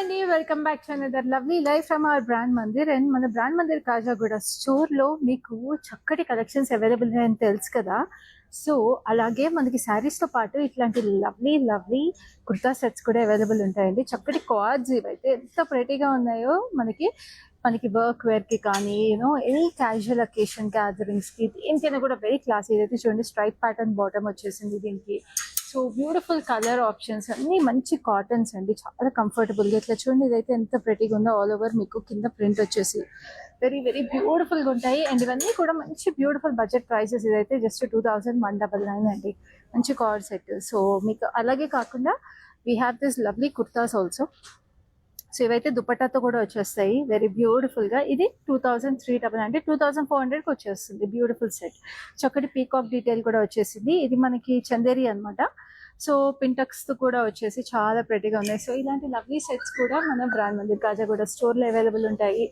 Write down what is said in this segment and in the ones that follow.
అండి, welcome back to another lovely life from our brand Mandir. And మన brand Mandir Khajaguda store లో మీకు చక్కటి కలెక్షన్స్ అవైలబుల్ ఉన్నాయని తెలుసు కదా. సో అలాగే మనకి శారీస్ తో పాటు ఇట్లాంటి లవ్లీ లవ్లీ కుర్తా సెట్స్ కూడా అవైలబుల్ ఉంటాయండి. చక్కటి కార్డ్స్ ఇవైతే ఎంత ప్రెటీగా ఉన్నాయో మనకి మనకి వర్క్ వేర్ కి కానీ ఎనీ క్యాజువల్ అకేషన్ గ్యాదరింగ్స్ కి దేనికైనా కూడా వెరీ క్లాస్. ఇదైతే చూడండి, స్ట్రైప్ ప్యాటర్న్ బాటమ్ వచ్చేసింది దీనికి. సో బ్యూటిఫుల్ కలర్ ఆప్షన్స్ అన్ని మంచి కాటన్స్ అండి, చాలా కంఫర్టబుల్ గా. ఇట్లా చూడండి, ఇదైతే ఎంత ప్రెటీగా ఉందో. ఆల్ ఓవర్ మీకు కింద ప్రింట్ వచ్చేసి వెరీ వెరీ బ్యూటిఫుల్ గా ఉంటాయి. అండ్ ఇవన్నీ కూడా మంచి బ్యూటిఫుల్ బడ్జెట్ ప్రైసెస్. ఇదైతే జస్ట్ 2199 అండి, మంచి కార్డ్ సెట్. సో మీకు అలాగే కాకుండా we have this lovely kurtas also. So ఇవైతే దుపట్టాతో కూడా వచ్చేస్తాయి వెరీ బ్యూటిఫుల్ గా. ఇది 2399 అంటే 2400 కి వచ్చేస్తుంది. బ్యూటిఫుల్ సెట్, చక్కటి పీకాక్ డీటెయిల్ కూడా వచ్చేసింది. ఇది మనకి చందేరి అన్నమాట. సో పింటక్స్ తో కూడా వచ్చేసి చాలా ప్రెటీగా ఉన్నాయి. సో ఇలాంటి లవ్లీ సెట్స్ కూడా మన బ్రాండ్ మందిర్ కాజాగూడ స్టోర్ లో అవైలబుల్ ఉంటాయి.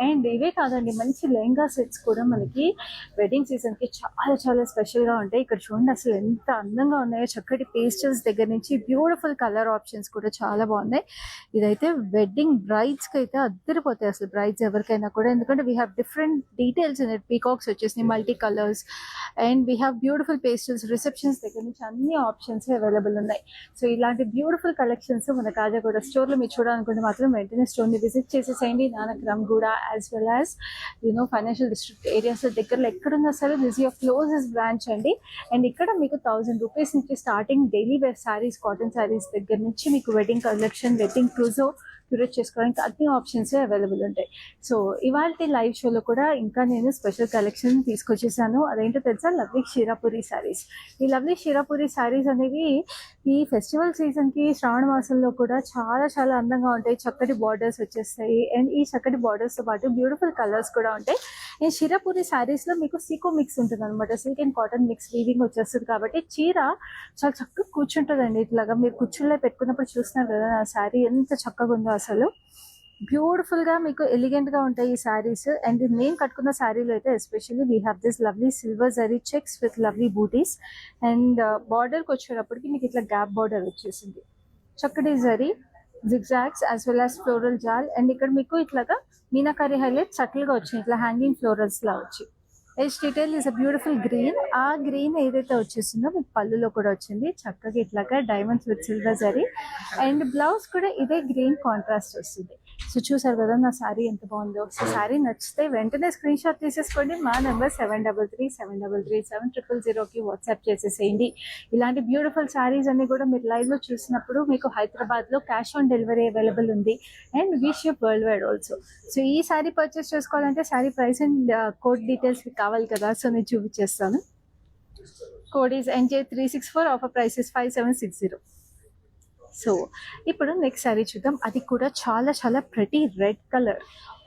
అండ్ ఇవే కాదండి, మంచి లెహంగా సెట్స్ కూడా మనకి వెడ్డింగ్ సీజన్ కి చాలా చాలా స్పెషల్ గా ఉంటాయి. ఇక్కడ చూడండి అసలు ఎంత అందంగా ఉన్నాయో. చక్కటి పేస్టల్స్ దగ్గర నుంచి బ్యూటిఫుల్ కలర్ ఆప్షన్స్ కూడా చాలా బాగున్నాయి. ఇదైతే వెడ్డింగ్ బ్రైడ్స్ కి అయితే అద్దరిపోతాయి అసలు, బ్రైడ్స్ ఎవరికైనా కూడా. ఎందుకంటే we have different details in it. Peacocks వచ్చేసి multi colours and we have beautiful pastels. Receptions దగ్గర నుంచి అన్ని ఆప్షన్స్ అవైలబుల్ ఉన్నాయి. సో ఇలాంటి బ్యూటిఫుల్ కలెక్షన్స్ మన కాజాగూడ స్టోర్ లో మీరు చూడాలనుకుంటే మాత్రం వెంటనే స్టోర్ ని విజిట్ చేసేసేయండి. నానక్రమ్ కూడా as well as financial district areas దగ్గరలో ఎక్కడున్నా సరే దిస్ యువర్ క్లోజెస్ట్ బ్రాంచ్ అండి. అండ్ ఇక్కడ మీకు 1000 రూపీస్ నుంచి starting daily wear saris, cotton saris దగ్గర నుంచి మీకు వెడ్డింగ్ కలెక్షన్, వెడ్డింగ్ క్రూజో క్యూరేట్ చేసుకోవడానికి అన్ని ఆప్షన్స్ అవైలబుల్ ఉంటాయి. సో ఇవాళ లైవ్ షోలో కూడా ఇంకా నేను స్పెషల్ కలెక్షన్ తీసుకొచ్చేసాను. అదేంటో తెలుసా, లవ్లీ షీరాపురి శారీస్. ఈ లవ్లీ షీరాపురి శారీస్ అనేవి ఈ ఫెస్టివల్ సీజన్ కి శ్రావణ మాసంలో కూడా చాలా చాలా అందంగా ఉంటాయి. చక్కటి బార్డర్స్ వచ్చేస్తాయి. అండ్ ఈ చక్కటి బార్డర్స్ తో పాటు బ్యూటిఫుల్ కలర్స్ కూడా ఉంటాయి. ఈ షీరాపురి శారీస్ లో మీకు సీకో మిక్స్ ఉంటుంది అనమాట. Silk and cotton mix weaving వచ్చేస్తుంది కాబట్టి చీర చాలా చక్కగా కూర్చుంటుందండి. ఇట్లాగా మీరు కుర్చీలో పెట్టుకున్నప్పుడు చూస్తున్నారు కదా నా శారీ ఎంత చక్కగా ఉందో అసలు. బ్యూటిఫుల్ గా మీకు ఎలిగెంట్ గా ఉంటాయి ఈ శారీస్. అండ్ నేను కట్టుకున్న శారీలో అయితే especially we have this lovely silver zari checks with lovely butis. And border కి వచ్చేటప్పటికి మీకు ఇట్లా గ్యాప్ బార్డర్ వచ్చేసింది. చక్కటి zari zigzags as well as floral jaal. And ఇక్కడ మీకు ఇట్లాగా మీనాకారి హైలైట్ సటిల్ గా వచ్చింది, ఇట్లా హ్యాంగింగ్ ఫ్లోరల్స్ లా వచ్చి. Edge detail is a beautiful green. ఆ గ్రీన్ ఏదైతే వచ్చేసిందో మీకు పళ్ళులో కూడా వచ్చింది చక్కగా ఇట్లాగా diamonds with silver zari. And blouse కూడా ఇదే గ్రీన్ కాంట్రాస్ట్ వస్తుంది. సో చూసారు కదా నా శారీ ఎంత బాగుందో. సో శారీ నచ్చితే వెంటనే స్క్రీన్ షాట్ తీసేసుకోండి. మా నెంబర్ 7337337000కి వాట్సాప్ చేసేసేయండి. ఇలాంటి బ్యూటిఫుల్ శారీస్ అన్ని కూడా మీరు లైవ్ లో చూసినప్పుడు మీకు హైదరాబాద్ లో క్యాష్ ఆన్ డెలివరీ అవైలబుల్ ఉంది. And we ship world wide also. So ఈ శారీ పర్చేస్ చేసుకోవాలంటే sari price and code details కావాలి కదా. సో నేను చూపించేస్తాను. Code is NJ364. Offer price is 5760. So ఇప్పుడు నెక్స్ట్ శారీ చూద్దాం. అది కూడా చాలా చాలా ప్రెటీ రెడ్ కలర్.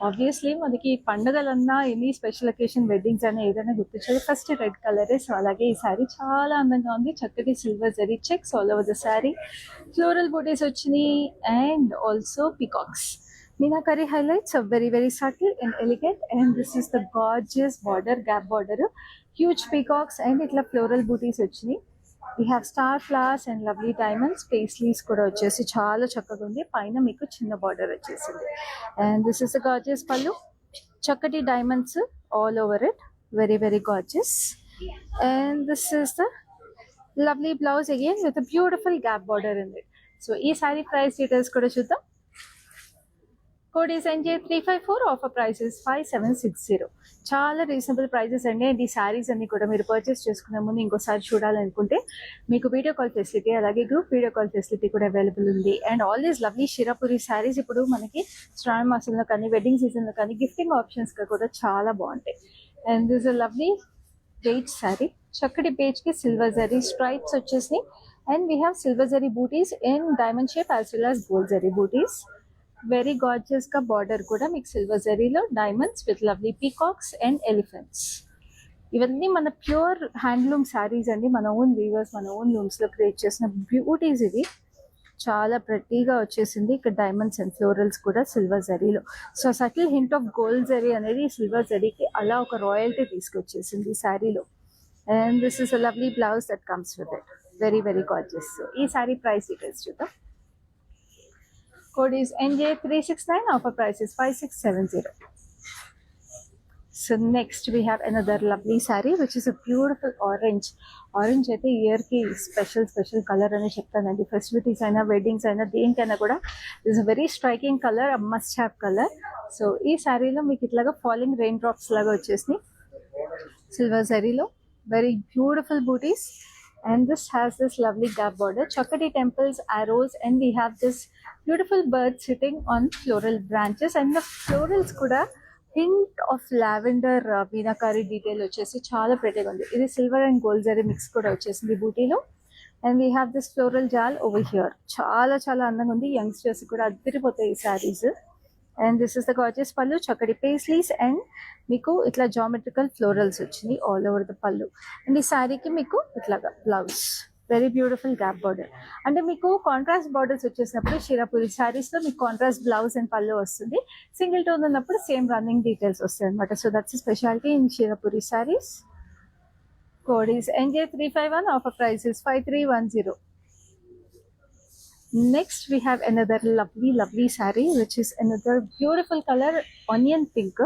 ఆబ్వియస్లీ మనకి పండుగలన్నా ఎనీ స్పెషల్ అకేషన్ వెడ్డింగ్స్ అనే ఏదైనా గుర్తించేది ఫస్ట్ రెడ్ కలరే. సో అలాగే ఈ శారీ చాలా అందంగా ఉంది. చక్కటి silver zari checks all over the sari, floral butis వచ్చినాయి and also peacocks. Meenakari highlights very very subtle and elegant. And this is the gorgeous border, gap border, huge peacocks and ఇట్లా ఫ్లోరల్ బూటీస్ వచ్చినాయి. We have star flowers and lovely diamonds. Paisleys కూడా వచ్చేసి చాలా చక్కగా ఉంది. పైన మీకు చిన్న బార్డర్ వచ్చేసింది. And this is the gorgeous పళ్ళు, చక్కటి diamonds all over it, very very gorgeous. And this is the lovely blouse again with beautiful gap border in it. So ఈ సారీ ప్రైస్ డీటెయిల్స్ కూడా చూద్దాం. Code is NJ354. Offer price is 5760. చాలా reasonable prices అండి. And ఈ శారీస్ అన్ని కూడా మీరు purchase చేసుకునే ముందు ఇంకోసారి చూడాలనుకుంటే మీకు వీడియో కాల్ ఫెసిలిటీ అలాగే గ్రూప్ వీడియో కాల్ ఫెసిలిటీ కూడా అవైలబుల్ ఉంది. And all these lovely Shirapuri saris ఇప్పుడు మనకి శ్రావణ మాసంలో కానీ వెడ్డింగ్ సీజన్ లో కానీ గిఫ్టింగ్ ఆప్షన్స్ గా కూడా చాలా బాగుంటాయి. And this a lovely beige sari. చక్కటి బేజ్ కి సిల్వర్ జరీ స్ట్రైప్స్ వచ్చేసి. And we have silver zari butis in diamond shape as well as gold zari butis. Very gorgeous గా బార్డర్ కూడా మీకు సిల్వర్ జరీలో diamonds with lovely peacocks and elephants. ఇవన్నీ మన ప్యూర్ హ్యాండ్లూమ్ శారీస్ అండి. మన ఓన్ వీవర్స్, మన ఓన్ లూమ్స్ లో క్రియేట్ చేసిన బ్యూటీస్ ఇవి. చాలా ప్రెట్టీగా వచ్చేసింది. ఇక్కడ డైమండ్స్ అండ్ ఫ్లోరల్స్ కూడా సిల్వర్ జరీలో. So subtle hint of gold zari అనేది సిల్వర్ జరీకి అలా ఒక రాయల్టీ తీసుకొచ్చేసింది ఈ శారీలో. And this is a lovely blouse that comes with it, very very gorgeous. So ఈ శారీ ప్రైస్ డీటెయిల్స్ చూద్దాం. Code is NJ369. Offer price is 5670. So next we have another lovely saree which is a beautiful orange. Orange అయితే year కి special colour అని చెప్తానండి. Festivities అయినా weddings అయినా దేనికైనా కూడా this a very striking colour, must have colour. So ఈ శారీలో మీకు ఇట్లాగా ఫాలింగ్ రెయిన్ డ్రాప్స్ లాగా వచ్చేసి సిల్వర్ జరీలో very beautiful butis. And this has this lovely gap border, chakadi temples, arrows, and we have this beautiful bird sitting on floral branches, and the florals kuda hint of lavender meenakari detail vachesi chaala pretty ga undi. Idi silver and gold zari mix kuda vachesindi booty lo. And we have this floral jal over here, chaala andanga undi. Youngsters kuda adiripotayi sarees. And this is the gorgeous pallu, chakadi paisleys, and మీకు ఇట్లా geometrical florals వచ్చినాయి all over the పళ్ళు. And ఈ శారీకి మీకు ఇట్లాగా blouse very beautiful gap border. అంటే మీకు కాంట్రాస్ట్ బార్డర్స్ వచ్చేసినప్పుడు షిరాపూరి శారీస్లో మీకు కాంట్రాస్ట్ బ్లౌజ్ అండ్ పళ్ళు వస్తుంది. సింగిల్ టోన్ ఉన్నప్పుడు సేమ్ రన్నింగ్ డీటెయిల్స్ వస్తాయి అనమాట. So that's speciality in Shirapuri saris. Code is NJ351. Offer price is 5310. Next we have another lovely saree which is another beautiful color, onion pink.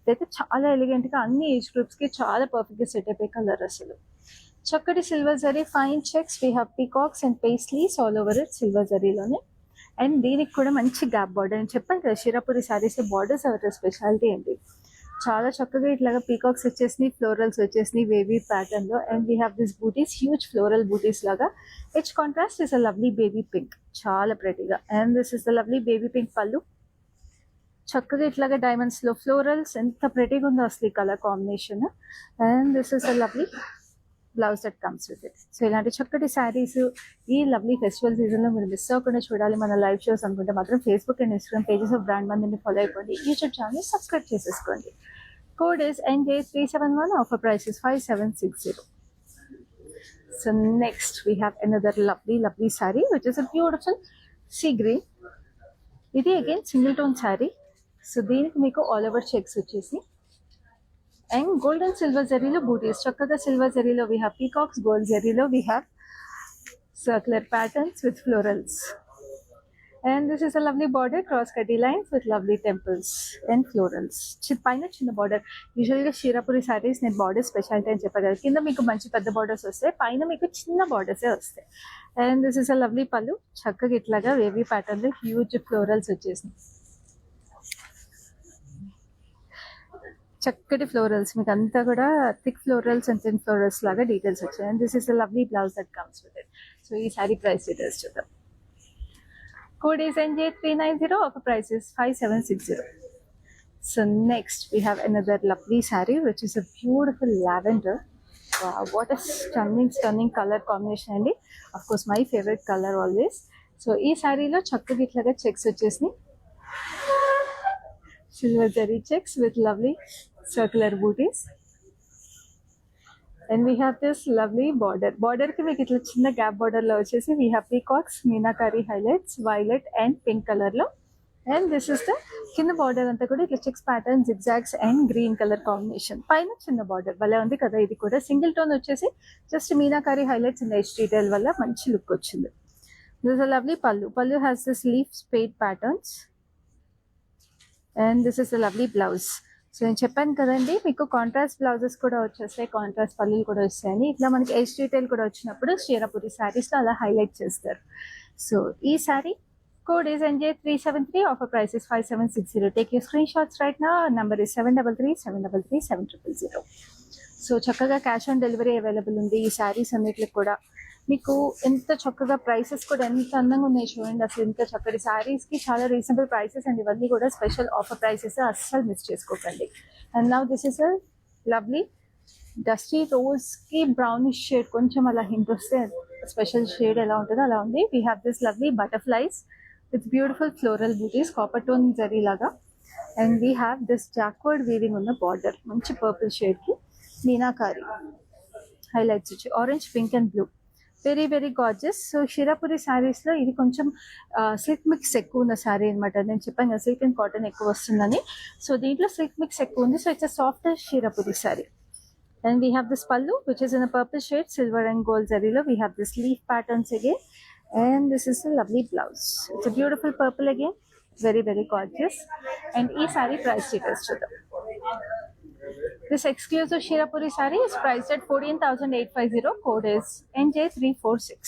ఇదైతే చాలా elegant గా అన్ని age groups కి చాలా perfect గా సెట్ అయిపోయే కలర్. అసలు చక్కటి silver zari fine checks, we have peacocks and paisleys all over it silver జరీలోనే. అండ్ దీనికి కూడా మంచి గ్యాప్ బార్డర్. నేను చెప్పాను కదా Shirapuri saris borders our speciality ఏంటి. చాలా చక్కగా ఇట్లాగా పీకాక్స్ వచ్చేసినాయి, ఫ్లోరల్స్ వచ్చేసినాయి వేవీ ప్యాటర్న్ లో. And we have this butis, huge floral butis లాగా. It's contrast is a lovely baby pink, చాలా ప్రెటీగా. And this is the lovely baby pink pallu. చక్కగా ఇట్లాగా డైమండ్స్ లో ఫ్లోరల్స్, ఎంత ప్రెటీగా ఉందో అసలు ఈ colour combination. And this is a lovely blouse that comes with it. So ఇలాంటి చక్కటి శారీస్ ఈ లవ్లీ ఫెస్టివల్ సీజన్ లో మీరు మిస్ అవ్వకుండా చూడాలి మన లైవ్ షోస్ అనుకుంటే మాత్రం Facebook and Instagram pages of brand మందిని ఫాలో అయిపోండి. యూట్యూబ్ ఛానల్ సబ్స్క్రైబ్ చేసేసుకోండి. Code is NJ371. Offer price is 5760. So next we have another lovely saree which is a beautiful sea green. ఇది again single tone sari. So దీనికి మీకు all over checks వచ్చేసి and gold and silver జరీలో బూటీస్. చక్కగా silver జరీలో we have peacocks, gold జరీలో we have circular patterns with florals. And this is a lovely border, cross కటీ lines with lovely temples and florals. పైన చిన్న border. యూజువల్గా షిరాపూరి శారీస్ నేను బార్డర్ స్పెషాలిటీ అని చెప్పాను కదా, కింద మీకు మంచి పెద్ద బార్డర్స్ వస్తాయి, పైన మీకు చిన్న బార్డర్సే వస్తాయి. And this is a lovely పళ్ళు, చక్కగా ఇట్లాగా వేవీ ప్యాటర్న్లో హ్యూజ్ ఫ్లోరల్స్ వచ్చేసినాయి. చక్కటి ఫ్లోరల్స్ మీకు అంతా కూడా thick florals and thin florals లాగా డీటెయిల్స్ వచ్చాయి. And this is the lovely blouse that comes with it. So ఈ సారీ ప్రైస్ డీటెయిల్స్ చూద్దాం. Code is NJ390. Offer price is 5760. So next we have another lovely sari which is a beautiful lavender. What a stunning colour combination అండి. Of course my favourite colour always. So ఈ సారీలో చక్కగా ఇట్లాగా checks వచ్చేసినాయి, silver zari checks with lovely circular booties. And we have this lovely border ki meeku itla chinna gap border lo vachesi we have peacocks, meenakari highlights, violet and pink color lo. And this is the kinda border anta kuda itla checks pattern, zigzags and green color combination. Paina chinna border bale undi kada. Idi kuda single tone vachesi just meenakari highlights and edge detail valla manchi look vachindi. This is a lovely pallu. Pallu has this leaf spade patterns. And this is a lovely blouse. So నేను చెప్పాను కదండి మీకు contrast blouses కూడా వచ్చేస్తాయి, contrast పల్లీలు కూడా వస్తాయని. ఇట్లా మనకి ఎడ్జ్ డీటెయిల్ కూడా వచ్చినప్పుడు షిరాపూరి శారీస్లో అలా హైలైట్ చేస్తారు. సో ఈ sari code is NJ373. Offer price is 5760. Take your screenshots right నా. Number is 7337337000. సో చక్కగా క్యాష్ ఆన్ డెలివరీ అవైలబుల్ ఉంది ఈ శారీస్ అన్నిటికి కూడా. మీకు ఎంత చక్కగా ప్రైసెస్ కూడా ఎంత అందంగా ఉన్నాయి చూడండి. అసలు ఇంత చక్కటి శారీస్ కి చాలా రీజనబుల్ ప్రైసెస్ అండ్ ఇవన్నీ కూడా స్పెషల్ ఆఫర్ ప్రైసెస్, అస్సలు మిస్ చేసుకోకండి. And now this is a lovely dusty rose కి బ్రౌనిష్ షేడ్ కొంచెం అలా హింట్ వస్తే స్పెషల్ షేడ్ ఎలా ఉంటుందో అలా ఉంది. We have this lovely butterflies with beautiful floral butis, copper tone zari లాగా. And we have this jacquard weaving ఉన్న బార్డర్, మంచి పర్పుల్ షేడ్ కి మీనాకారి హైలైట్స్ వచ్చి orange, pink and blue. Very very gorgeous. So Shirapuri శారీస్లో ఇది కొంచెం సిల్క్ మిక్స్ ఎక్కువ ఉన్న శారీ అనమాట. నేను చెప్పాను కదా సిల్క్ అండ్ కాటన్ ఎక్కువ వస్తుందని. సో దీంట్లో సిల్క్ మిక్స్ ఎక్కువ ఉంది. So it's a soft Shirapuri sari. And we have this pallu which is in a purple shade, silver and gold జరీలో. We have this leaf patterns again. And this is a lovely blouse. It's a beautiful purple again, very gorgeous. And ee saree price details chudam. This exclusive Shirapuri saree is priced at 14,850. Code is NJ346.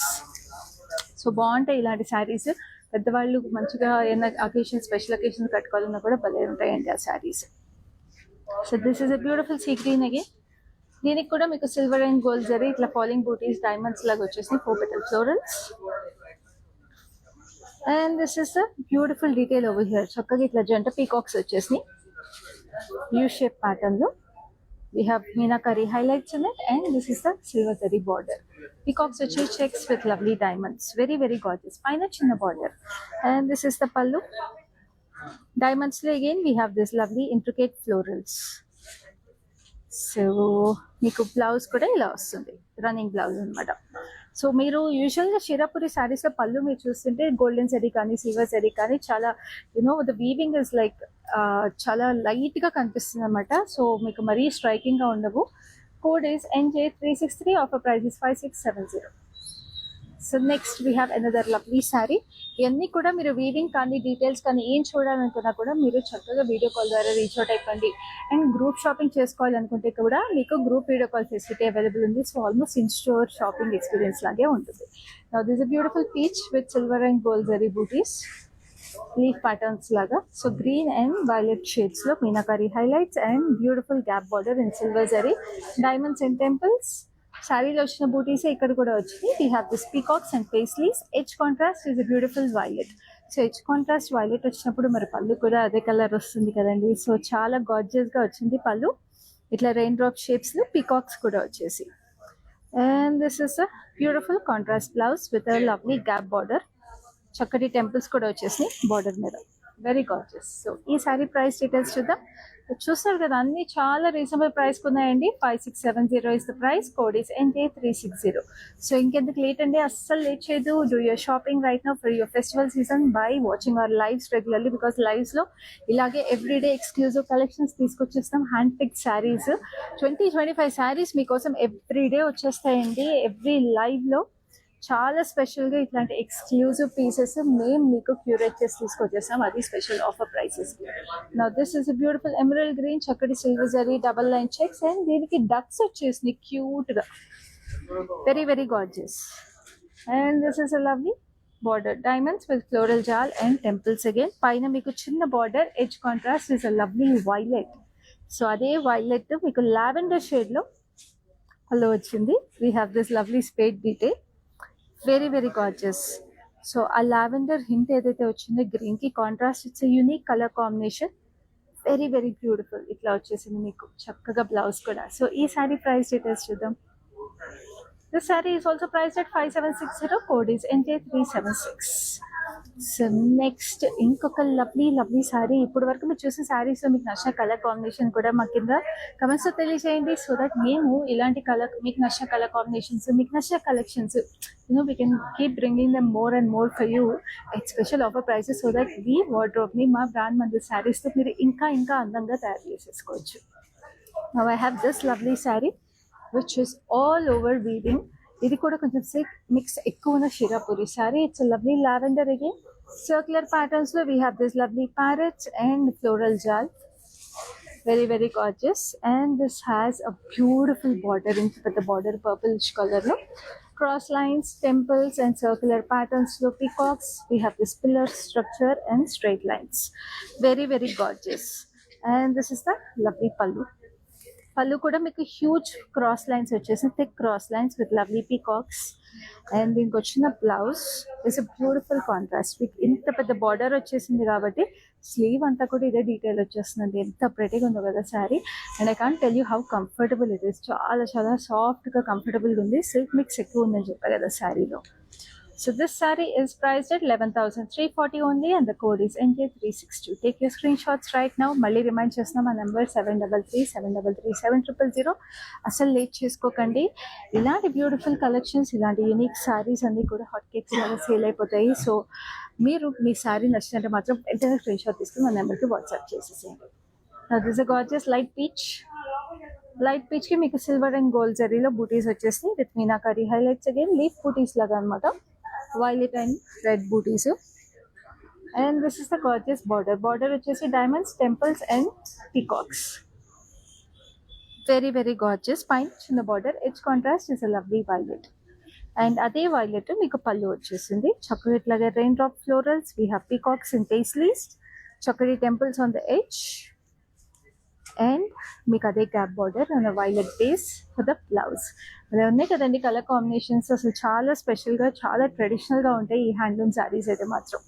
So బాగుంటాయి ఇలాంటి శారీస్. పెద్దవాళ్ళు మంచిగా ఏమైనా occasion special occasion కట్టుకోవాలన్నా కూడా భలే ఉంటాయండి ఆ saris. So this is a beautiful sea green again. దీనికి కూడా మీకు సిల్వర్ అండ్ గోల్డ్ జరీ ఇట్లా ఫాలింగ్ బూటీస్ డైమండ్స్ లాగా వచ్చేసినాయి, 4 petal florals. And this is a beautiful detail over here. చక్కగా ఇట్లా జంట పీకాక్స్ వచ్చేసినాయి యూ షేప్ ప్యాటర్న్ లో. We have Meenakari highlights in it, and this is the silver zari border. Peacocks which checks with lovely diamonds. Very gorgeous. Fine chinna border. And this is the pallu. Diamonds again we have this lovely intricate florals. So మీకు blouse కూడా ఇలా వస్తుంది, running blouse అనమాట. So మీరు యూజువల్గా షిరాపురి శారీస్లో పళ్ళు మీరు చూస్తుంటే గోల్డెన్ జరీ కానీ సిల్వర్ జరీ కానీ చాలా ద వీవింగ్ ఇస్ లైక్ చాలా లైట్గా కనిపిస్తుంది అనమాట. సో మీకు మరీ స్ట్రైకింగ్గా ఉండవు. Code is NJ363. Offer price is 5670. So next we have another lovely sari. ఇవన్నీ కూడా మీరు వీవింగ్ కానీ డీటెయిల్స్ కానీ ఏం చూడాలనుకున్నా కూడా మీరు చక్కగా వీడియో కాల్ ద్వారా రీచ్ అవుట్ అయిపోండి. అండ్ గ్రూప్ షాపింగ్ చేసుకోవాలనుకుంటే కూడా మీకు group video call facility available ఉంది. So almost in store shopping experience లాగే ఉంటుంది. Now this a beautiful peach with silver and gold zari butis, leaf patterns లాగా. So green and violet shades లో meenakari highlights and beautiful gap border in silver zari, diamonds and temples. శారీలో వచ్చిన బూటీసే ఇక్కడ కూడా వచ్చింది. We have this peacocks and paisleys. Edge contrast is a beautiful violet. So edge contrast violet వచ్చినప్పుడు మరి పళ్ళు కూడా అదే కలర్ వస్తుంది కదండి. సో చాలా గార్జియస్ గా వచ్చింది పళ్ళు. ఇట్లా రెయిన్ డ్రాప్ షేప్స్ లో పీకాక్స్ కూడా వచ్చేసి. And this is a beautiful contrast blouse with a lovely gap border. చక్కటి టెంపుల్స్ కూడా వచ్చేసి బార్డర్ మీద, వెరీ గార్జియస్. సో ఈ సారీ ప్రైస్ డీటెయిల్స్ చూద్దాం. చూస్తారు కదా అన్ని చాలా రీజనబుల్ ప్రైస్ ఉన్నాయండి. 5670 is the price. Code is NJ360. So ఇంకెందుకు లేట్ అండి, అస్సలు లేట్ చేయదు. Do your shopping right now for your festival season by watching our lives regularly, because lives లో ఇలాగే ఎవ్రీడే ఎక్స్క్లూజివ్ కలెక్షన్స్ తీసుకొచ్చేస్తాం. హ్యాండ్ పిక్ శారీస్ 20-25 శారీస్ మీకోసం everyday వచ్చేస్తాయండి. Every live లో చాలా స్పెషల్గా ఇట్లాంటి ఎక్స్క్లూజివ్ పీసెస్ మేము మీకు క్యూరేట్ చేసి తీసుకొచ్చేస్తాం, అది special offer prices. Now this is a beautiful emerald green, చక్కటి silver zari double line checks and దీనికి డక్స్ వచ్చేసినాయి క్యూట్ గా, very gorgeous. And this is a lovely border, diamonds with floral jaal and temples again. పైన మీకు చిన్న border, edge contrast is a lovely violet. So అదే violet మీకు lavender shade లో అలా వచ్చింది. We have this lovely spade detail, very gorgeous. So ఆ lavender hint ఏదైతే వచ్చిందో గ్రీన్ కి contrast, it's unique colour combination, very beautiful. ఇట్లా వచ్చేసింది మీకు చక్కగా బ్లౌజ్ కూడా. సో ఈ సారీ ప్రైస్ డీటెయిల్స్ చూద్దాం. This sorry is also priced at 5760. Code is NJ376. So next ఇంకొక లవ్లీ సారీ. ఇప్పుడు వరకు మీరు చూసిన సారీస్ లో మీకు నచ్చిన కలర్ కాంబినేషన్ కూడా మా కింద కమెంట్స్ లో తెలియజేయండి. సో దట్ మేము ఇలాంటి కలర్, మీకు నచ్చిన కలర్ కాంబినేషన్స్, మీకు నచ్చిన collections we can keep bringing them more and more for you at special offer prices, so that we wardrobe ni మా బ్రాండ్ మంది సారీస్ తో మీరు ఇంకా అందంగా తయారు చేసేసుకోవచ్చు. Now I have this lovely saree which is all over weaving. ఇది కూడా కొంచెం సిల్క్ మిక్స్ ఎక్కువ ఉన్న Shirapuri sari. It's lovely lavender again, circular patterns లో we have this lovely parrots and floral jaal, very gorgeous. And this has a beautiful border, ఇంత పెద్ద border purplish colour లో, cross lines, temples and circular patterns లో peacocks. We have this pillar structure and straight lines, very gorgeous. And this is the lovely pallu కూడా మీకు huge cross lines వచ్చేసి, thick cross lines with lovely peacocks. And దీనికి వచ్చిన blouse is a beautiful contrast. మీకు ఇంత పెద్ద border వచ్చేసింది కాబట్టి స్లీవ్ అంతా కూడా ఇదే డీటెయిల్ వచ్చేస్తుందండి. ఎంత ప్రెటీగా ఉందో కదా sari. And I can't tell you how comfortable it is. చాలా సాఫ్ట్గా కంఫర్టబుల్గా ఉంది. సిల్క్ మిక్స్ ఎక్కువ ఉందని చెప్పారు కదా శారీలో. So this saree is priced at 11,340 only, and the code is NJ362. Take your screenshots right now. Malli remind chesna ma number 7337337000. Asal late cheskokanడి. ఇలాంటి బ్యూటిఫుల్ కలెక్షన్స్, ఇలాంటి యూనిక్ సారీస్ అన్ని కూడా హాట్ కేక్స్ లాగా సేల్ అయిపోతాయి. సో మీరు మీ sorry నచ్చినట్టు మాత్రం వెంటనే స్క్రీన్ షాట్ తీసుకుని మా నెంబర్కి వాట్సాప్ చేసేసేయండి. This a gorgeous light peach కి మీకు సిల్వర్ అండ్ గోల్డ్ జరీలో బూటీస్ వచ్చేసి with meenakari highlights again, leaf butis లాగా అనమాట. Violet and red butis. And this is the gorgeous border వచ్చేసి diamonds, temples and peacocks. Very gorgeous. పైన చిన్న border, edge contrast is a lovely violet. And అదే వైలెట్ మీకు పళ్ళు వచ్చేసింది. చక్కగా ఇట్లాగే raindrop florals. We have peacocks in paisleys, చక్కటి temples on the edge. And మీకు అదే gap border and violet base for the blouse. అలా ఉన్నాయి కదండి కలర్ కాంబినేషన్స్. అసలు చాలా స్పెషల్గా, చాలా ట్రెడిషనల్గా ఉంటాయి ఈ హ్యాండ్లూమ్ శారీస్ అయితే మాత్రం.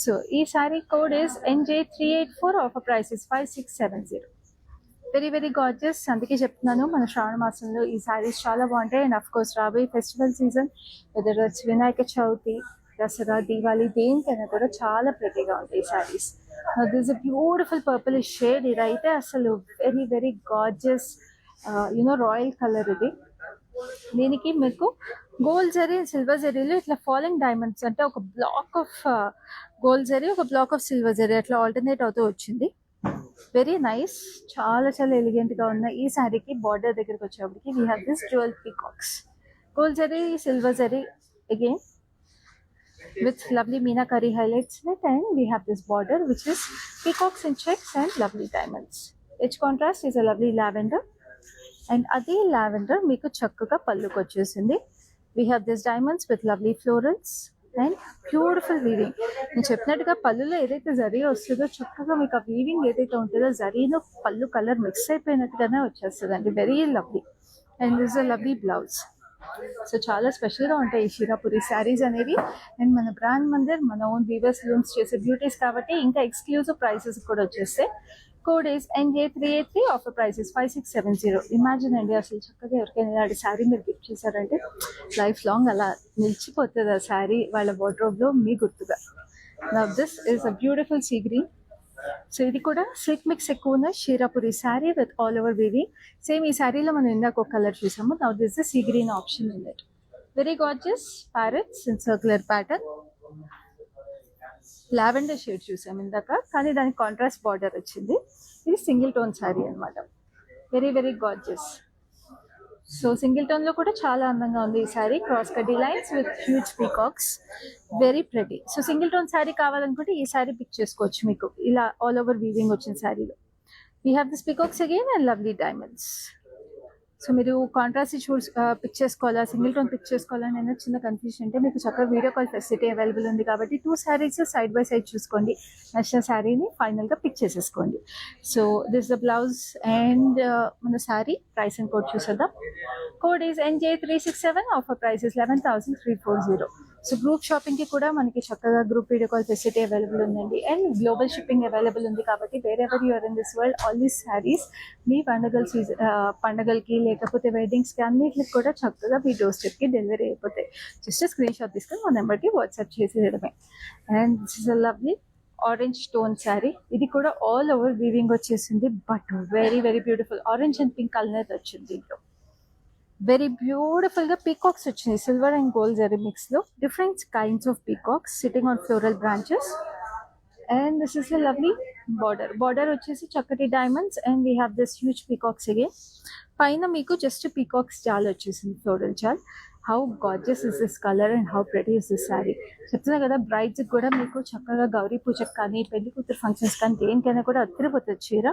సో ఈ sari code is NJ384. Offer price is 5670. Very gorgeous. అందుకే చెప్తున్నాను, మన శ్రావణ మాసంలో ఈ శారీస్ చాలా బాగుంటాయి. అండ్ అఫ్ కోర్స్ రాబోయే festival season, whether it's Vinayaka Chavithi, Dasara, Diwali, దేనికైనా కూడా చాలా ప్రెటీగా ఉంటాయి ఈ saris. This is beautiful purple shade. ఇదైతే అసలు వెరీ గార్జియస్ రాయల్ కలర్ ఇది. దీనికి మీకు గోల్డ్ జరీ, సిల్వర్ జరీలో ఇట్లా ఫాలింగ్ డైమండ్స్, అంటే ఒక బ్లాక్ ఆఫ్ గోల్డ్ జరీ, ఒక బ్లాక్ ఆఫ్ సిల్వర్ జరీ అట్లా ఆల్టర్నేట్ అవుతూ వచ్చింది. Very nice. చాలా ఎలిగెంట్ గా ఉన్న ఈ శారీకి బార్డర్ దగ్గరికి వచ్చేప్పటికి we have this dual peacocks, gold zari, silver zari again with lovely meenakari highlights in it. And we have this border which is peacocks in checks and lovely diamonds. Edge contrast is a lovely lavender. And adi lavender meeku chakkaga palluku vachesindi. We have this diamonds with lovely florals and beautiful weaving. నేను చెప్పినట్టుగా పళ్ళులో ఏదైతే జరీ వస్తుందో చక్కగా మీకు ఆ weaving ఏదైతే ఉంటుందో జరీలో పళ్ళు కలర్ మిక్స్ అయిపోయినట్టుగానే వచ్చేస్తుందండి. Very lovely. And this a lovely blouse. So చాలా స్పెషల్గా ఉంటాయి ఈ షీరాపురి శారీస్ అనేవి. అండ్ మన బ్రాండ్ మందిర్, మన ఓన్ వీవర్స్ లూమ్స్ చేసే బ్యూటీస్ కాబట్టి ఇంకా ఎక్స్క్లూజివ్ ప్రైసెస్ కూడా వచ్చేస్తాయి. Code is NJ383. Offer price is 5670. Imagine అండి, అసలు చక్కగా ఎవరికైనా ఇలాంటి శారీ మీరు గిఫ్ట్ చేశారంటే లైఫ్ లాంగ్ అలా నిలిచిపోతుంది ఆ శారీ వాళ్ళ వార్డ్రోబ్లో మీ గుర్తుగా. Now this is a beautiful sea green. So ఇది కూడా సిల్క్ మిక్స్ ఎక్కువ ఉన్న Shirapuri sari with all over weaving. Same ఈ శారీలో మనం ఇందాక ఒక కలర్ చూసాము. Now this the sea green option in it. Very gorgeous parrots in circular pattern. Lavender shade చూసాము ఇందాక, కానీ దానికి కాంట్రాస్ట్ బార్డర్ వచ్చింది. ఇది సింగిల్ టోన్ శారీ అనమాట. Very gorgeous. So single tone లో కూడా చాలా అందంగా ఉంది ఈ శారీ. క్రాస్ కడ్డీ lines with huge peacocks, very pretty. So single tone sari కావాలనుకుంటే ఈ శారీ పిక్ చేసుకోవచ్చు. మీకు ఇలా ఆల్ ఓవర్ వీవింగ్ వచ్చిన శారీలో we have this peacocks again and lovely diamonds. So మీరు కాంట్రాస్ట్ పిక్ చేసుకోవాలా, సింగిల్ టోన్ పిక్ చేసుకోవాలని అయినా చిన్న కన్ఫ్యూజన్ అంటే మీకు చక్కగా వీడియో కాల్ ఫెసిలిటీ అవైలబుల్ ఉంది కాబట్టి 2 శారీస్ సైడ్ బై సైడ్ చూసుకోండి. నచ్చిన శారీని ఫైనల్గా పిక్ చేసేసుకోండి. So this the blouse and మన శారీ ప్రైస్ అండ్ కోడ్ చూసేద్దాం. Code is NJ367. Offer price is 11,340. So group షాపింగ్కి కూడా మనకి చక్కగా group video call facility available ఉందండి. అండ్ గ్లోబల్ షిప్పింగ్ అవైలబుల్ ఉంది కాబట్టి wherever you're in this world, all these saris మీ పండగలకి లేకపోతే వెడ్డింగ్స్కి అన్నిటికి కూడా చక్కగా మీ డోర్ స్టెప్కి డెలివరీ అయిపోతాయి. జస్ట్ స్క్రీన్ షాట్ తీసుకొని మా నెంబర్కి వాట్సాప్ చేసేయడమే. And this is a lovely orange stone sari. ఇది కూడా ఆల్ ఓవర్ వీవింగ్ వచ్చేసింది, but very beautiful. Orange and pink colour వచ్చింది దీంట్లో. వెరీ బ్యూటిఫుల్ గా పీకాక్స్ వచ్చినాయి, silver and gold zari mix లో. Different kinds of peacocks sitting on floral branches. And this is a lovely border వచ్చేసి చక్కటి diamonds. And we have this huge peacocks again. పైన మీకు just peacocks jaal వచ్చేసింది, floral jaal. How gorgeous is this colour and how pretty is this sari. చెప్తున్నా కదా, brides కూడా మీకు చక్కగా గౌరీ పూజకు కానీ పెళ్లి కూతురు ఫంక్షన్స్ కానీ దేనికైనా కూడా అద్దరిపోతుంది చీర.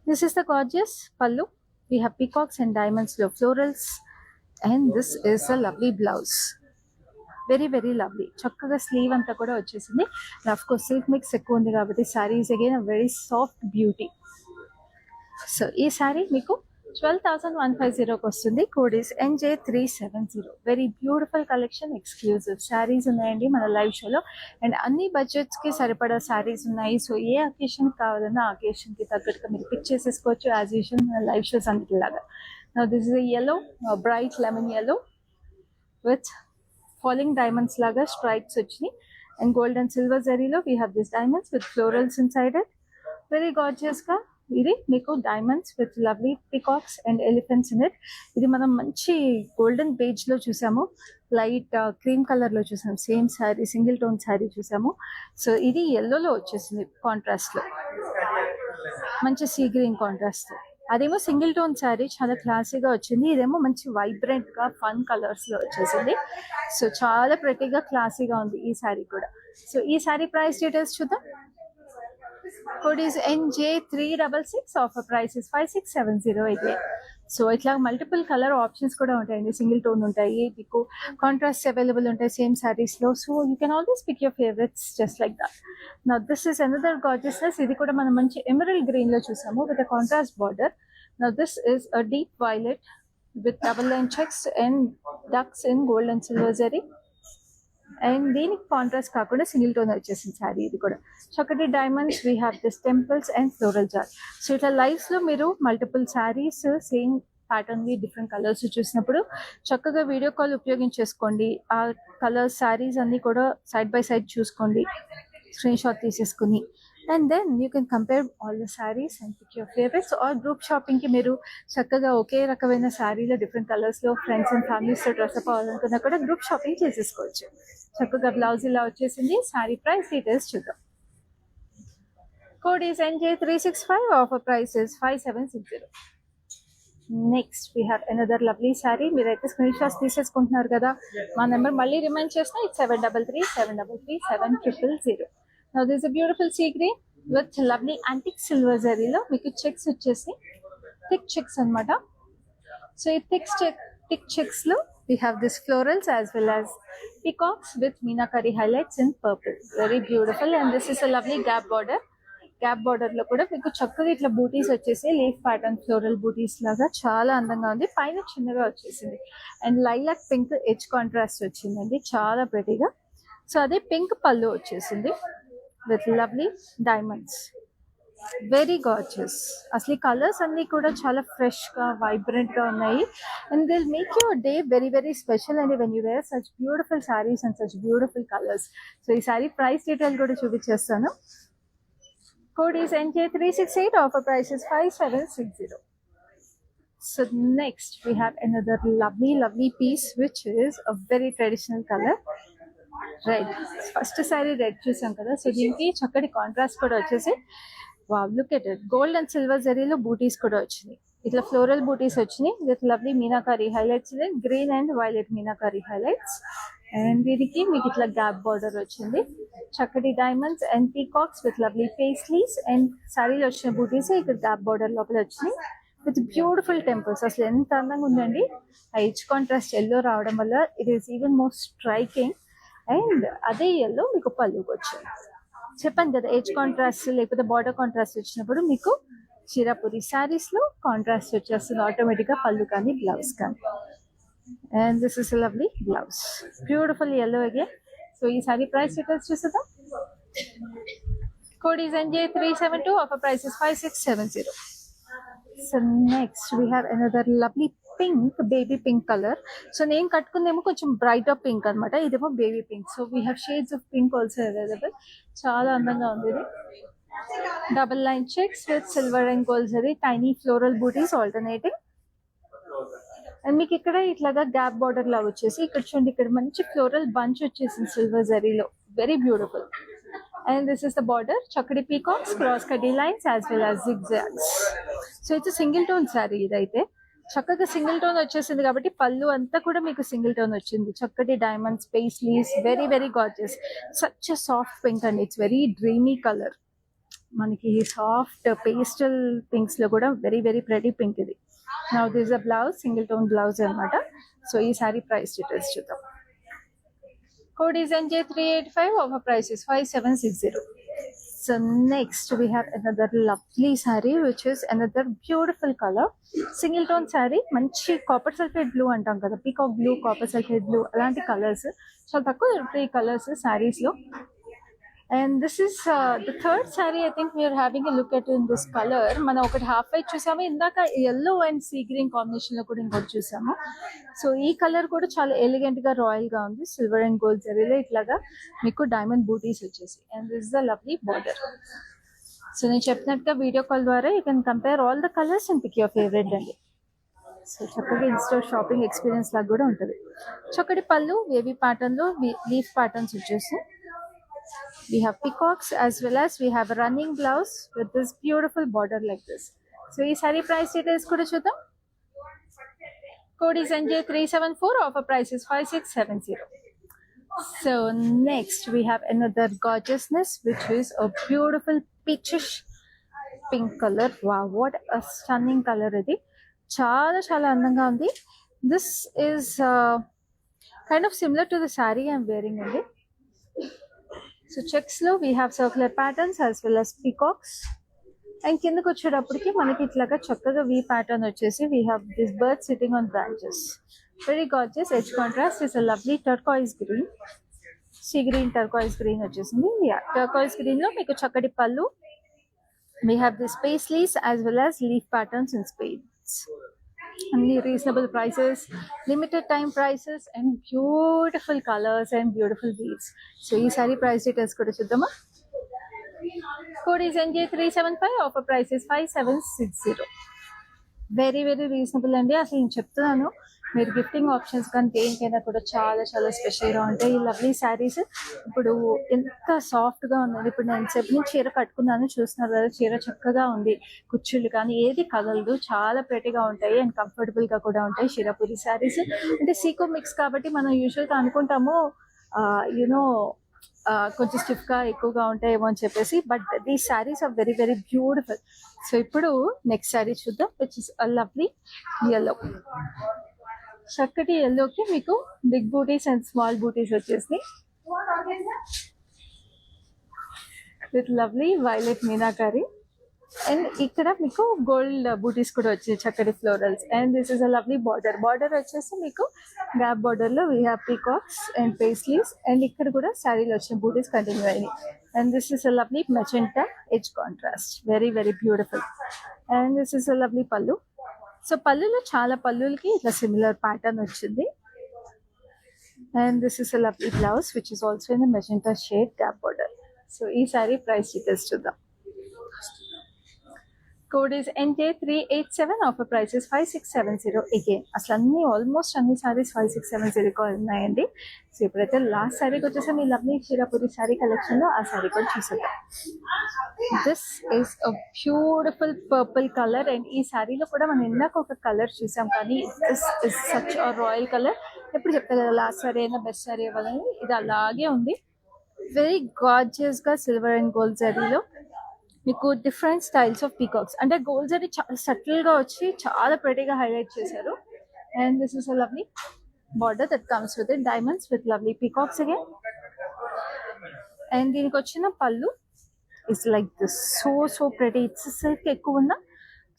దిస్ ఇస్ ద గార్జియస్ పళ్ళు. We have peacocks and diamonds low florals, and this is a lovely blouse. Very lovely. చక్కగా స్లీవ్ అంతా కూడా వచ్చేసింది. ఆఫ్ కోర్స్ సిల్క్ మిక్స్ ఎక్కువ ఉంది కాబట్టి sari is again a very soft beauty. So ఈ శారీ మీకు 12,150కి వస్తుంది. Code is NJ370. Very beautiful collection, exclusive saris ఉన్నాయండి మన లైవ్ షోలో. అండ్ అన్ని బడ్జెట్స్కి సరిపడా శారీస్ ఉన్నాయి. సో ఏ అకేషన్ కావాలన్నా ఆ అకేషన్కి తగ్గట్టుగా మీరు పిక్ చేసేసుకోవచ్చు యాజ్ యూజువల్ మన లైవ్ షోస్ అన్నిటిలాగా. Now this is yellow, bright lemon yellow with falling diamonds లాగా స్ట్రైప్స్ వచ్చినాయి. అండ్ గోల్డ్ అండ్ సిల్వర్ జరీలో we have this diamonds with florals inside it. Very గార్జియస్గా ఇది మీకు diamonds with lovely peacocks and elephants in it. ఇది మనం మంచి golden beige లో చూసాము, లైట్ క్రీమ్ కలర్ లో చూసాము. Same sari single tone sari చూసాము. సో ఇది ఎల్లోలో వచ్చేసింది కాంట్రాస్ట్ లో, మంచి సీ గ్రీన్ కాంట్రాస్ట్. అదేమో సింగిల్ టోన్ శారీ, చాలా క్లాసీగా వచ్చింది. ఇదేమో మంచి వైబ్రెంట్ గా ఫన్ కలర్స్ లో వచ్చేసింది. సో చాలా ప్రెటీగా క్లాసీగా ఉంది ఈ శారీ కూడా. సో ఈ శారీ ప్రైస్ డీటెయిల్స్ చూద్దాం. Code is NJ366. Offer price is 5670 so ఇట్లా మల్టిపుల్ కలర్ ఆప్షన్స్ కూడా ఉంటాయండి. సింగిల్ టోన్ ఉంటాయి, మీకు కాంట్రాస్ట్ అవైలబుల్ ఉంటాయి సేమ్ సారీస్ లో. So you can always pick your favourites just like that. Now this is another gorgeousness. ఇది కూడా మనం మంచి ఎమరల్డ్ గ్రీన్ లో చూసాము with contrast border. Now this is a deep violet with double line checks and ducks in gold and silver zari. And దీనికి contrast కాకుండా single tone వచ్చేసింది శారీ. ఇది కూడా చక్కటి diamonds, we have this temples and floral జార్. So ఇట్లా lives లో మీరు multiple saris same pattern we different colours చూసినప్పుడు చక్కగా వీడియో కాల్ ఉపయోగించేసుకోండి. ఆ కలర్స్ శారీస్ అన్ని కూడా సైడ్ బై సైడ్ చూసుకోండి, స్క్రీన్ షాట్ తీసేసుకుని. And then you can compare all the saris and pick your favourites. Or group shopping కి మీరు చక్కగా ఒకే రకమైన శారీలో డిఫరెంట్ కలర్స్ లో ఫ్రెండ్స్ అండ్ ఫ్యామిలీస్ తో డ్రెస్అప్ అవ్వాలనుకున్నా కూడా గ్రూప్ షాపింగ్ చేసేసుకోవచ్చు. చక్కగా బ్లౌజ్ ఇలా వచ్చేసింది. శారీ ప్రైస్ డీటెయిల్స్ చూద్దాం. Code is NJ365. Offer price is 5760. Next we have another lovely sari. మీరైతే స్క్రీన్ షాట్స్ తీసేసుకుంటున్నారు కదా, మా నెంబర్ మళ్ళీ రిమైండ్ చేసిన, it's 7337337000. Now this is a beautiful sea green with lovely antique silver zari లో మీకు చెక్స్ వచ్చేసి thick checks అన్నమాట. So ఈ థిక్ చెక్స్ లో we have this florals as well as peacocks with meenakari highlights in purple. Very beautiful. And this is a lovely gap border. Gap border లో కూడా మీకు చక్కగా ఇట్లా బూటీస్ వచ్చేసి లీఫ్ ప్యాటర్న్ ఫ్లోరల్ బూటీస్ లాగా చాలా అందంగా ఉంది. పైన చిన్నగా వచ్చేసింది and lilac pink edge contrast వచ్చిందండి, చాలా ప్రెటీగా. సో అదే పింక్ పళ్ళు వచ్చేసింది with lovely diamonds. Very gorgeous. అసలు ఈ కలర్స్ అన్ని కూడా చాలా ఫ్రెష్ గా వైబ్రెంట్ గా ఉన్నాయి. And they'll make your day very very special and when you wear such beautiful saris and such beautiful colours. So ఈ సారీ ప్రైస్ డీటెయిల్ కూడా చూపించేస్తాను. Code is NJ368. Offer price is 5760. So next we have another lovely piece which is a very traditional color. Red. First sari red చూసాం కదా, so దీనికి చక్కటి contrast కూడా వచ్చేసి wow look at it. Gold and silver జరీలో బూటీస్ కూడా వచ్చినాయి, ఇట్లా ఫ్లోరల్ బూటీస్ వచ్చినాయి with lovely meenakari highlights, green and violet meenakari highlights. And దీనికి మీకు ఇట్లా గ్యాప్ బార్డర్ వచ్చింది, చక్కటి diamonds and peacocks with lovely paisleys. And సారీలో వచ్చిన బూటీస్ ఇక్కడ గ్యాప్ బార్డర్ లోపల వచ్చినాయి విత్ బ్యూటిఫుల్ టెంపుల్స్. అసలు ఎంత అందంగా ఉందండి. ఆ ఎడ్జ్ కాంట్రాస్ట్ ఎల్లో రావడం వల్ల it is even more striking. And అదే ఎల్లో మీకు పళ్ళుకి వచ్చింది. చెప్పాను కదా, ఎడ్జ్ కాంట్రాస్ట్ లేకపోతే బార్డర్ కాంట్రాస్ట్ వచ్చినప్పుడు మీకు చిరాపురి శారీస్ లో కాంట్రాస్ట్ వచ్చేస్తుంది ఆటోమేటిక్ గా, పళ్ళు కానీ బ్లౌజ్ కానీ. And this is lovely blouse, beautiful yellow again. So ఈ సారీ ప్రైస్ డీటెయిల్స్ చూసేద్దాం. Code is NJ372. Offer price is 5670. So next we have another lovely pink, baby pink colour. So నేను కట్టుకుందేమో కొంచెం బ్రైట్ ఆఫ్ పింక్ అనమాట, ఇదేమో baby pink. So we have shades of pink also available. చాలా అందంగా ఉంది ఇది. Double line checks with silver and gold zari, tiny floral బూటీస్ ఆల్టర్నేటింగ్. అండ్ మీకు ఇక్కడ ఇట్లాగా గ్యాప్ బార్డర్ లాగా వచ్చేసి ఇక్కడ చూడండి, ఇక్కడ మంచి ఫ్లోరల్ బంచ్ వచ్చేసింది సిల్వర్ జరీలో, very beautiful. And this is the border, చక్కటి పీకాక్స్, క్రాస్ కడ్డీ lines as well as zigzags. So it's single tone sari. ఇదైతే చక్కగా సింగిల్ టోన్ వచ్చేసింది కాబట్టి పళ్ళు అంతా కూడా మీకు సింగిల్ టోన్ వచ్చింది. చక్కటి diamonds, paisleys, very very gorgeous. Such soft pink అండి, ఇట్స్ వెరీ డ్రీమీ కలర్. మనకి సాఫ్ట్ పేస్టల్ పింక్స్ లో కూడా వెరీ వెరీ ప్రెటీ పింక్ ఇది. Now this a blouse, single tone blouse అనమాట. సో ఈ సారీ ప్రైస్ డీటెయిల్స్ చూద్దాం. Code is NJ385. Offer price is 5760. So next we have another lovely saree which is another beautiful color, single tone saree. మంచి copper sulphate blue అంటాం కదా, peacock blue, copper sulphate blue, అలాంటి colours చాలా తక్కువ దొరుకుతాయి colours saris లో. And this is the third sari. I think we're having a look at in this colour. మనం ఒకటి హాఫ్ వైట్ చూసాము, ఇందాక yellow and sea green combination లో కూడా ఇంకోటి చూసాము. సో ఈ కలర్ కూడా చాలా ఎలిగెంట్ గా, రాయల్ గా ఉంది. సిల్వర్ అండ్ గోల్డ్ జరీలో ఇట్లాగా మీకు డైమండ్ బూటీస్ వచ్చేసి. And this the lovely border. So నేను చెప్పినట్టుగా వీడియో కాల్ ద్వారా you can compare all the colours and pick your favourite అండి. సో చక్కగా ఇన్స్టోర్ షాపింగ్ ఎక్స్పీరియన్స్ లాగా కూడా ఉంటుంది. చక్కటి పళ్ళు, వేవీ ప్యాటర్న్ లో లీఫ్ ప్యాటర్న్స్ వచ్చేసి. We have peacocks as well as we have a running blouse with this beautiful border like this. So ఈ సారీ ప్రైస్ డీటెయిల్స్ కూడా చూద్దాం. Code is NJ374. Offer price is 5670. So next we have another gorgeousness, which is a beautiful peachish pink color. Wow, what a stunning color ఇది. చాలా అందంగా ఉంది. This is kind of similar to the saree I'm wearing అండి. So checks లో we have circular patterns as well as peacocks. And కిందకి వచ్చేటప్పటికి మనకి ఇట్లాగా చక్కగా వి ప్యాటర్న్ వచ్చేసి we have this bird sitting on branches. Very gorgeous. Edge contrast is a lovely turquoise green, sea green turquoise green వచ్చేసింది. Turquoise green లో మీకు చక్కటి pallu. We have this paisleys as well as leaf patterns in spades. అన్ని reasonable prices, limited time prices and beautiful colours and beautiful beads. So ఈ sari price details కూడా చూద్దామా. Code is NJ375. Offer price is 5760. Very reasonable అండి. అసలు నేను చెప్తున్నాను, మీరు gifting options కానీ దేనికైనా కూడా చాలా స్పెషల్గా ఉంటాయి. ఈ లవ్లీ శారీస్ ఇప్పుడు ఎంత సాఫ్ట్గా ఉన్నది. ఇప్పుడు నేను చెప్పిన చీర కట్టుకున్నాను, చూస్తున్నారు కదా, చీర చక్కగా ఉంది. కుచ్చుళ్ళు కానీ ఏది కదలదు, చాలా ప్రెటీగా ఉంటాయి అండ్ కంఫర్టబుల్గా కూడా ఉంటాయి షిరాపురి శారీస్. అంటే సీకో మిక్స్ కాబట్టి మనం యూజువల్గా అనుకుంటాము యూనో కొంచెం స్టిఫ్గా ఎక్కువగా ఉంటాయేమో అని చెప్పేసి, but these saris are very beautiful. So ఇప్పుడు నెక్స్ట్ శారీ చూద్దాం, which is a lovely yellow. చక్కటి ఎల్లోకి మీకు బిగ్ బూటీస్ అండ్ స్మాల్ బూటీస్ వచ్చేసి with lovely violet meenakari. And ఇక్కడ మీకు గోల్డ్ బూటీస్ కూడా వచ్చాయి, చక్కటి florals. And this is a lovely border వచ్చేసి మీకు గ్యాప్ బార్డర్ లో we have peacocks and paisleys. And ఇక్కడ కూడా శారీలో వచ్చిన బూటీస్ కంటిన్యూ అయినాయి. And this is a lovely magenta edge contrast, very beautiful. And this is a lovely పళ్ళు. సో పళ్ళులో చాలా పళ్ళులకి ఇట్లా సిమిలర్ ప్యాటర్న్ వచ్చింది. And this is a lovely blouse which is also in magenta shade gap border. So ఈ sari price details చూద్దాం. Code is NJ387. Offer price is 5670. Again అసలు అన్ని almost అన్ని సారీస్ 5670 ఉన్నాయండి. సో ఇప్పుడైతే లాస్ట్ సారీకి వచ్చేసి మీ లవ్లీ షిరాపురి సారీ కలెక్షన్ లో ఆ సారీ కూడా చూసేద్దాం. This is a beautiful purple colour. And ఈ సారీలో కూడా మనం ఇందాక ఒక కలర్ చూసాం, కానీ this is such a royal colour. ఎప్పుడు చెప్తా కదా, లాస్ట్ సారీ అయినా బెస్ట్ సారీ అవ్వాలని, ఇది అలాగే ఉంది. వెరీ గార్జియస్ గా సిల్వర్ అండ్ గోల్డ్ జరీలో మీకు డిఫరెంట్ స్టైల్స్ ఆఫ్ పీకాక్స్, అంటే గోల్డ్ జరీ చాలా సటిల్ గా వచ్చి చాలా ప్రెటీగా హైలైట్ చేశారు. And this is a lovely border that comes with diamonds with lovely peacocks again. And దీనికి వచ్చిన పళ్ళు it's like this, so pretty. It's silk ఎక్కువ ఉన్న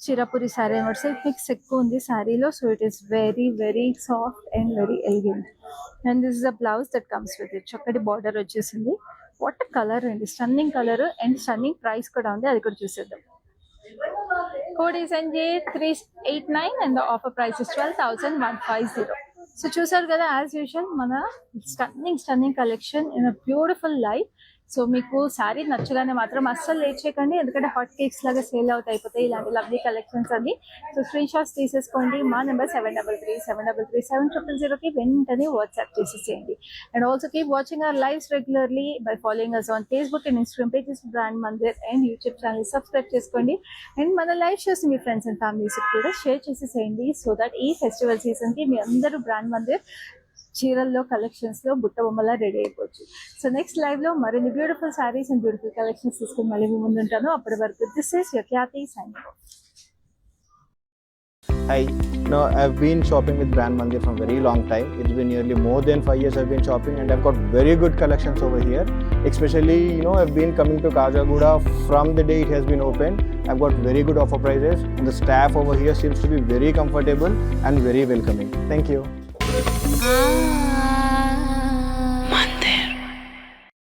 చిరాపురి శారీ అనమాట. సిల్క్ మిక్స్ ఎక్కువ ఉంది శారీలో. So it is very soft and very elegant. And this is a blouse that comes with it. చక్కటి బార్డర్ వచ్చేసింది. వాట్ కలర్ అండి, stunning colour and stunning price కూడా ఉంది, అది కూడా చూసేద్దాం. Code is NJ389 and the offer price is 12,150. So చూసారు కదా, యాజ్ యూజువల్ మన stunning collection in a beautiful life. So మీకు శారీ నచ్చగానే మాత్రం అస్సలు లేట్ చేయకండి, ఎందుకంటే హాట్ కేక్స్ లాగా సేల్ అవుట్ అయిపోతాయి ఇలాంటి లవ్లీ కలెక్షన్స్ అన్ని. సో స్క్రీన్ షాట్స్ తీసేసుకోండి. మా నెంబర్ 7337003000కి వెంటనే వాట్సాప్ చేసేసేయండి. And also keep watching our lives regularly by following us on Facebook and Instagram pages brand Mandir and YouTube channel subscribe చేసుకోండి. అండ్ మన లైవ్ షోస్ మీ ఫ్రెండ్స్ అండ్ ఫ్యామిలీస్ కూడా share చేసేసేయండి, సో దట్ ఈ festival సీజన్కి మీ అందరూ బ్రాండ్ మందిర్ చీరల్లో కలెక్షన్స్ లో బుట్ట బొమ్మలా రెడీ అయిపోవచ్చు. సో నెక్స్ట్ లైవ్ లో మరిన్ని beautiful saris and beautiful collections తీసుకుని మళ్ళీ మీ ముందు ఉంటాను. అప్పటి వరకు this is your Khyati signing off. Hi, no, I've been shopping with Brand Mandir from very long time. It's been nearly more than 5 years I've been shopping, and I've got very good collections over here. Especially, I've been coming to Kajagoda from the day it has been opened. I've got very good offer prices, and the staff over here seems to be very comfortable and very welcoming. Thank you.